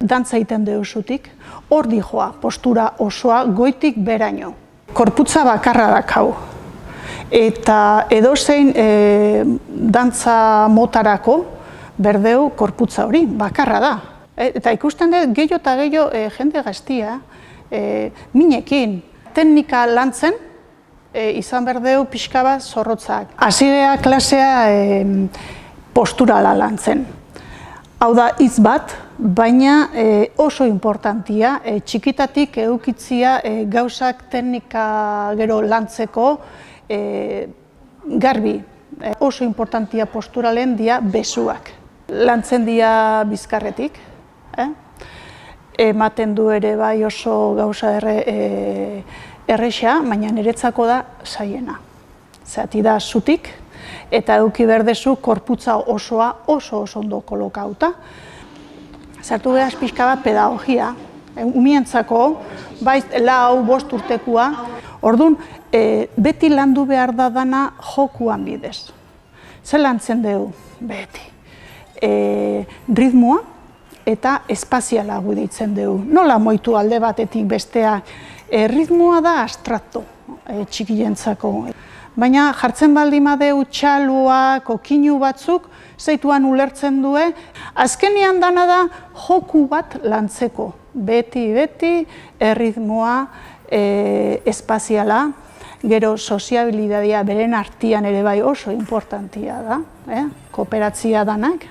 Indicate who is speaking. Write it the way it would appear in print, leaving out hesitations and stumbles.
Speaker 1: dantza egiten deusutik, hor dijoa, postura osoa goitik beraino. Korputza bakarra dakau. Eta edozein dantza motarako berdeu korputza hori, bakarra da. Eta ikusten dut gehiago eta gehiago jende gaztia, minekin, teknika lantzen, izan berdeu pixka bat zorrotzak. Hasiera klasea posturala lantzen. Hau da hitz bat, baina oso importantia, txikitatik edukitzia gauzak teknika gero lantzeko garbi. Oso importantia posturalen dia besuak. Lantzen dia bizkarretik. Ematen du ere bai oso gauza erresa, baina niretzako da zaiena. Zati da zutik, eta eduki berdezu korputza osoa oso ondo kolokauta. Zartu behaz pixka bat pedagogia, umientzako, baiz 4-5 urtekua. Orduan, beti landu behar da dana jokuan bidez. Zer lantzen dugu? Beti. Ritmoa eta espaziala deitzen dugu. Nola moitu alde batetik bestea? Ritmoa da abstrakto txikientzako. Baina jartzen baldin badeu txaluak, okinu batzuk, zeituan ulertzen du, azkenean dana da joku bat lantzeko. Beti, erritmoa, espaziala, gero soziabilitatea beren artean ere bai oso importantia da, kooperatzia danak.